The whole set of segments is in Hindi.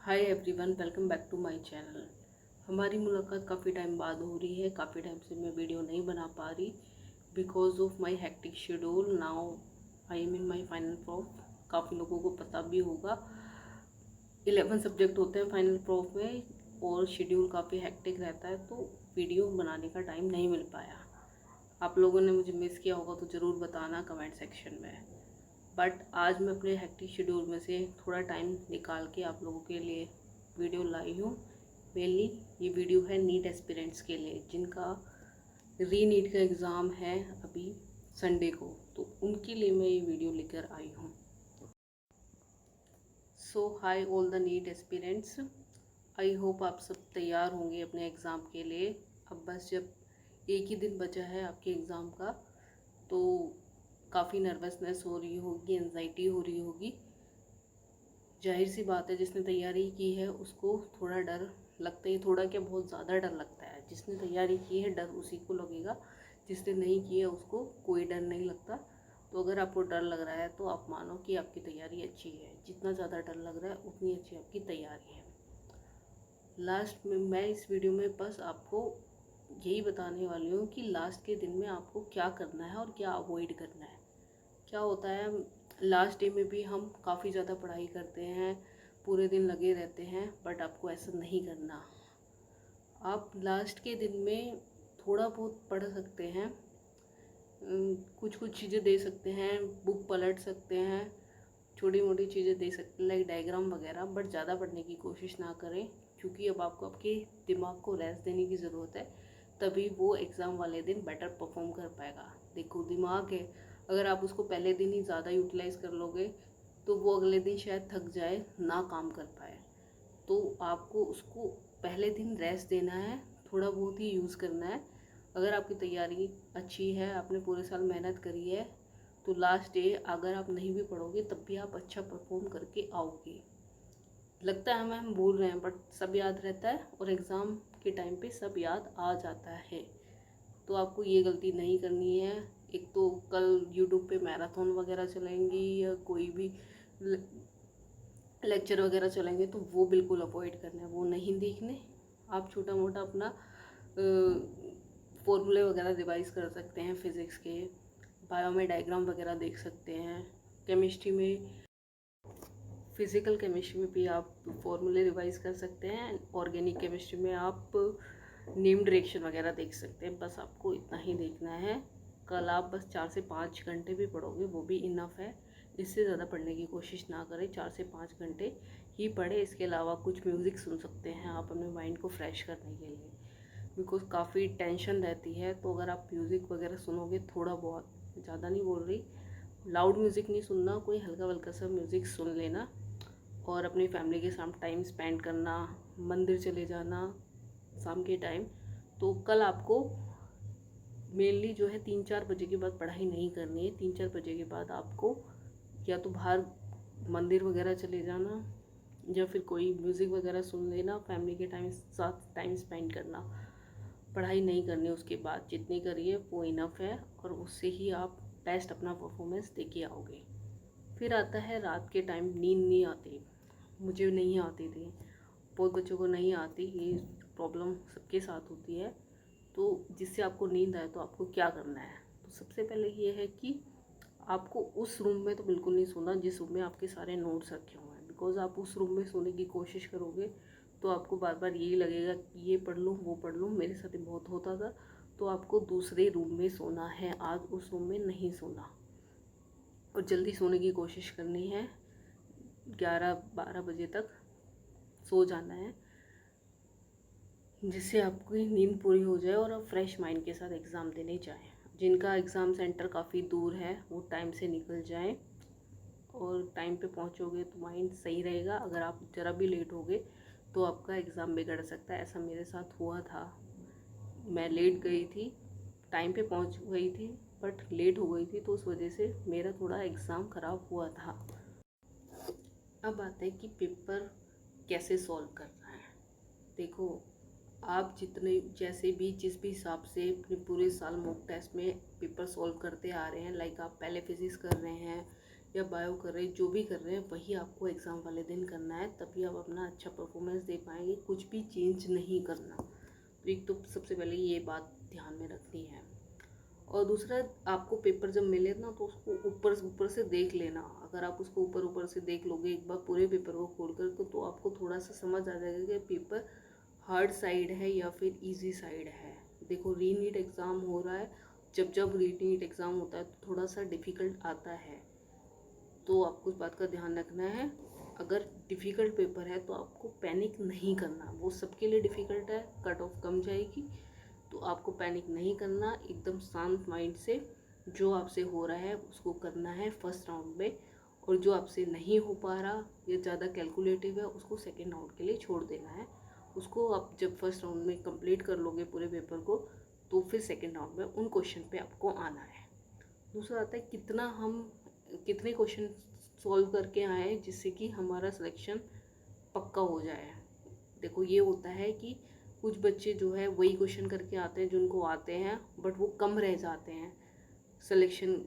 Hi everyone, welcome back to my channel. हमारी मुलाकात काफ़ी टाइम बाद हो रही है। काफ़ी टाइम से मैं वीडियो नहीं बना पा रही because of my hectic schedule. Now I am in my final proof. काफ़ी लोगों को पता भी होगा 11 सब्जेक्ट होते हैं फाइनल प्रूफ में और शेड्यूल काफ़ी हेक्टिक रहता है, तो वीडियो बनाने का टाइम नहीं मिल पाया। आप लोगों ने मुझे मिस किया होगा तो ज़रूर बताना कमेंट सेक्शन में। बट आज मैं अपने हेक्टिक शेड्यूल में से थोड़ा टाइम निकाल के आप लोगों के लिए वीडियो लाई हूँ। मेनली ये वीडियो है नीट एस्पिरेंट्स के लिए जिनका री नीट का एग्ज़ाम है अभी संडे को, तो उनके लिए मैं ये वीडियो लेकर आई हूँ। So hi all the NEET aspirants, I hope आप सब तैयार होंगे अपने एग्ज़ाम के लिए। अब बस जब एक ही दिन बचा है आपके एग्ज़ाम का, तो काफ़ी नर्वसनेस हो रही होगी, एंजाइटी हो रही होगी। जाहिर सी बात है, जिसने तैयारी की है उसको थोड़ा डर लगता ही, थोड़ा क्या बहुत ज़्यादा डर लगता है। जिसने तैयारी की है डर उसी को लगेगा, जिसने नहीं की है उसको कोई डर नहीं लगता। तो अगर आपको डर लग रहा है तो आप मानो कि आपकी तैयारी अच्छी है। जितना ज़्यादा डर लग रहा है उतनी अच्छी आपकी तैयारी है। लास्ट में मैं इस वीडियो में बस आपको यही बताने वाली हूँ कि लास्ट के दिन में आपको क्या करना है और क्या अवॉइड करना है। क्या होता है, लास्ट डे में भी हम काफ़ी ज़्यादा पढ़ाई करते हैं, पूरे दिन लगे रहते हैं, बट आपको ऐसा नहीं करना। आप लास्ट के दिन में थोड़ा बहुत पढ़ सकते हैं, कुछ कुछ चीज़ें दे सकते हैं, बुक पलट सकते हैं, छोटी मोटी चीज़ें दे सकते हैं लाइक डायग्राम वगैरह, बट ज़्यादा पढ़ने की कोशिश ना करें क्योंकि अब आपको आपके दिमाग को रेस्ट देने की ज़रूरत है, तभी वो एग्ज़ाम वाले दिन बेटर परफॉर्म कर पाएगा। देखो, दिमाग है, अगर आप उसको पहले दिन ही ज़्यादा यूटिलाइज़ कर लोगे तो वो अगले दिन शायद थक जाए, ना काम कर पाए। तो आपको उसको पहले दिन रेस्ट देना है, थोड़ा बहुत ही यूज़ करना है। अगर आपकी तैयारी अच्छी है, आपने पूरे साल मेहनत करी है, तो लास्ट डे अगर आप नहीं भी पढ़ोगे तब भी आप अच्छा परफॉर्म करके आओगे। लगता है हमें हम भूल रहे हैं, बट सब याद रहता है और एग्ज़ाम के टाइम पे सब याद आ जाता है। तो आपको ये गलती नहीं करनी है। एक तो कल यूट्यूब पे मैराथन वगैरह चलेंगी या कोई भी लेक्चर वगैरह चलेंगे, तो वो बिल्कुल अवॉइड करना है, वो नहीं देखने। आप छोटा मोटा अपना फॉर्मूले वगैरह रिवाइज कर सकते हैं, फिज़िक्स के, बायो में डायग्राम वगैरह देख सकते हैं, केमिस्ट्री में, फिज़िकल केमिस्ट्री में भी आप फॉर्मूले रिवाइज कर सकते हैं, ऑर्गेनिक केमिस्ट्री में आप नेम डायरेक्शन वगैरह देख सकते हैं। बस आपको इतना ही देखना है। कल आप बस 4 से 5 घंटे भी पढ़ोगे वो भी इनफ है, इससे ज़्यादा पढ़ने की कोशिश ना करें। 4 से 5 घंटे ही पढ़े। इसके अलावा कुछ म्यूज़िक सुन सकते हैं आप अपने माइंड को फ्रेश करने के लिए, बिकॉज काफ़ी टेंशन रहती है। तो अगर आप म्यूज़िक वगैरह सुनोगे, थोड़ा बहुत, ज़्यादा नहीं बोल रही, लाउड म्यूज़िक नहीं सुनना, कोई हल्का हल्का सा म्यूज़िक सुन लेना और अपनी फैमिली के साथ टाइम स्पेंड करना, मंदिर चले जाना शाम के टाइम। तो कल आपको मेनली जो है 3-4 बजे के बाद पढ़ाई नहीं करनी है। 3-4 बजे के बाद आपको या तो बाहर मंदिर वगैरह चले जाना या फिर कोई म्यूज़िक वगैरह सुन लेना, फैमिली के साथ टाइम स्पेंड करना। पढ़ाई नहीं करनी, उसके बाद जितनी करिए वो इनफ है और उससे ही आप बेस्ट अपना परफॉर्मेंस दे के आओगे। फिर आता है रात के टाइम, नींद नहीं आती। मुझे नहीं आती थी, बहुत बच्चों को नहीं आती, ये प्रॉब्लम सबके साथ होती है। तो जिससे आपको नींद आए तो आपको क्या करना है, तो सबसे पहले ये है कि आपको उस रूम में तो बिल्कुल नहीं सोना जिस रूम में आपके सारे नोट्स रखे हुए हैं। बिकॉज आप उस रूम में सोने की कोशिश करोगे तो आपको बार बार यही लगेगा कि ये पढ़ लूँ वो पढ़ लूँ, मेरे साथ ही बहुत होता था। तो आपको दूसरे रूम में सोना है, आज उस रूम में नहीं सोना और जल्दी सोने की कोशिश करनी है। 11-12 बजे तक सो जाना है, जिससे आपकी नींद पूरी हो जाए और आप फ्रेश माइंड के साथ एग्ज़ाम देने जाएं। जिनका एग्ज़ाम सेंटर काफ़ी दूर है वो टाइम से निकल जाएं और टाइम पे पहुंचोगे तो माइंड सही रहेगा। अगर आप ज़रा भी लेट हो गए तो आपका एग्ज़ाम बिगड़ सकता है। ऐसा मेरे साथ हुआ था, मैं लेट गई थी, टाइम पे पहुंच गई थी बट लेट हो गई थी, तो उस वजह से मेरा थोड़ा एग्ज़ाम ख़राब हुआ था। अब आते हैं कि पेपर कैसे सॉल्व करना है। देखो, आप जितने जैसे भी जिस भी हिसाब से अपने पूरे साल मॉक टेस्ट में पेपर सॉल्व करते आ रहे हैं, लाइक आप पहले फिजिक्स कर रहे हैं, या बायो कर रहे हैं, जो भी कर रहे हैं वही आपको एग्ज़ाम वाले दिन करना है, तभी आप अपना अच्छा परफॉर्मेंस दे पाएंगे। कुछ भी चेंज नहीं करना। तो एक तो सबसे पहले ये बात ध्यान में रखनी है। और दूसरा, आपको पेपर जब मिले ना तो उसको ऊपर ऊपर से देख लेना। अगर आप उसको ऊपर ऊपर से देख लोगे एक बार पूरे पेपर को खोल कर, तो आपको थोड़ा सा समझ आ जाएगा कि पेपर हार्ड साइड है या फिर इजी साइड है। देखो, री नीट एग्ज़ाम हो रहा है, जब री नीट एग्ज़ाम होता है तो थोड़ा सा डिफ़िकल्ट आता है, तो आपको इस बात का ध्यान रखना है। अगर डिफ़िकल्ट पेपर है तो आपको पैनिक नहीं करना। वो सबके लिए डिफ़िकल्ट है, कट ऑफ कम जाएगी, तो आपको पैनिक नहीं करना। एकदम शांत माइंड से जो आपसे हो रहा है उसको करना है फर्स्ट राउंड में, और जो आपसे नहीं हो पा रहा या ज़्यादा कैलकुलेटिव है उसको सेकेंड राउंड के लिए छोड़ देना है। उसको आप जब फर्स्ट राउंड में कंप्लीट कर लोगे पूरे पेपर को, तो फिर सेकेंड राउंड में उन क्वेश्चन पे आपको आना है। दूसरा आता है कितने क्वेश्चन सॉल्व करके आए जिससे कि हमारा सिलेक्शन पक्का हो जाए। देखो, ये होता है कि कुछ बच्चे जो है वही क्वेश्चन करके आते हैं जिनको आते हैं, बट वो कम रह जाते हैं सिलेक्शन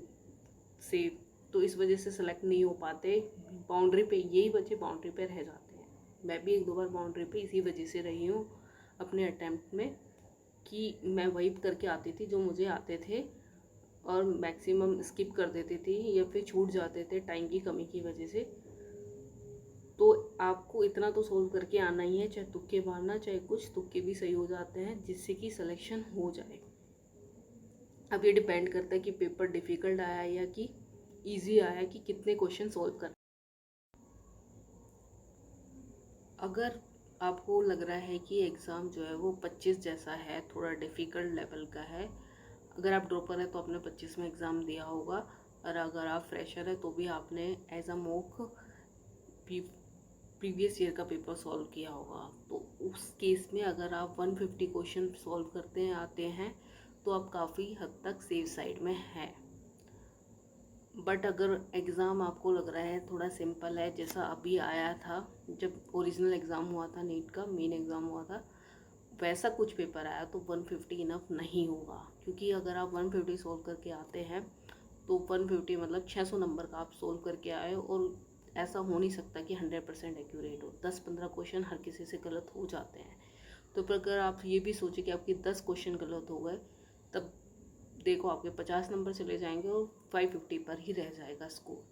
से, तो इस वजह से सेलेक्ट नहीं हो पाते। बाउंड्री पे यही बच्चे बाउंड्री पे रह जाते हैं। मैं भी एक दो बार बाउंड्री पे इसी वजह से रही हूँ अपने अटैम्प्ट में, कि मैं वही करके आती थी जो मुझे आते थे और मैक्सिमम स्किप कर देती थी या फिर छूट जाते थे टाइम की कमी की वजह से। तो आपको इतना तो सोल्व करके आना ही है, चाहे तुक्के मारना, चाहे कुछ तुक्के भी सही हो जाते हैं जिससे कि सिलेक्शन हो जाए। अब ये डिपेंड करता है कि पेपर डिफ़िकल्ट आया या कि इजी आया, कि कितने क्वेश्चन सॉल्व कर। अगर आपको लग रहा है कि एग्ज़ाम जो है वो 25 जैसा है, थोड़ा डिफ़िकल्ट लेवल का है, अगर आप ड्रॉपर है तो आपने 25 में एग्ज़ाम दिया होगा, और अगर आप फ्रेशर है तो भी आपने as a mock previous year का पेपर सॉल्व किया होगा। तो उस केस में अगर आप 150 क्वेश्चन सॉल्व करते हैं आते हैं तो आप काफ़ी हद तक सेफ साइड में हैं। बट अगर एग्ज़ाम आपको लग रहा है थोड़ा सिंपल है, जैसा अभी आया था जब ओरिजिनल एग्ज़ाम हुआ था, नीट का मेन एग्ज़ाम हुआ था, वैसा कुछ पेपर आया, तो 150 इनफ नहीं होगा। क्योंकि अगर आप 150 सोल्व करके आते हैं तो 150 मतलब 600 नंबर का आप सोल्व करके आए, और ऐसा हो नहीं सकता कि 100% एक्यूरेट हो। 10-15 क्वेश्चन हर किसी से गलत हो जाते हैं। तो पर अगर आप ये भी सोचें कि आपके 10 क्वेश्चन गलत हो गए, तब देखो आपके 50 नंबर चले जाएंगे और 550 पर ही रह जाएगा स्कोर।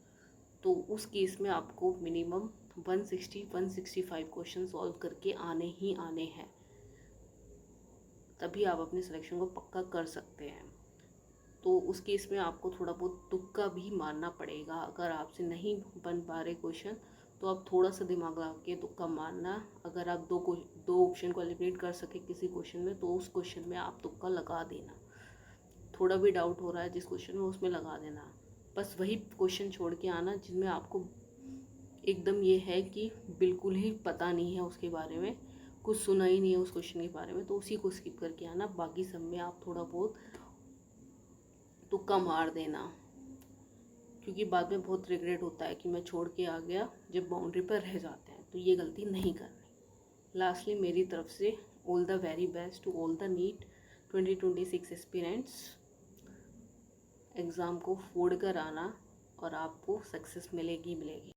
तो उस केस में आपको मिनिमम 160-165 क्वेश्चन सॉल्व करके आने ही आने हैं, तभी आप अपने सिलेक्शन को पक्का कर सकते हैं। तो उस केस में आपको थोड़ा बहुत तुक्का भी मारना पड़ेगा। अगर आपसे नहीं बन पा रहे क्वेश्चन तो आप थोड़ा सा दिमाग लगा के तुक्का मारना। अगर आप दो ऑप्शन को एलिमिनेट कर सके किसी क्वेश्चन में, तो उस क्वेश्चन में आप तुक्का लगा देना। थोड़ा भी डाउट हो रहा है जिस क्वेश्चन में, उसमें लगा देना। बस वही क्वेश्चन छोड़ के आना जिनमें आपको एकदम ये है कि बिल्कुल ही पता नहीं है उसके बारे में, कुछ सुना ही नहीं है उस क्वेश्चन के बारे में, तो उसी को स्किप करके आना। बाकी सब में आप थोड़ा बहुत तुक्का मार देना, क्योंकि बाद में बहुत रिग्रेट होता है कि मैं छोड़ के आ गया जब बाउंड्री पर रह जाते हैं। तो ये गलती नहीं करनी। लास्टली मेरी तरफ से all the very best to all the NEET 2026 aspirants. Exam को फोड़ कर आना और आपको सक्सेस मिलेगी।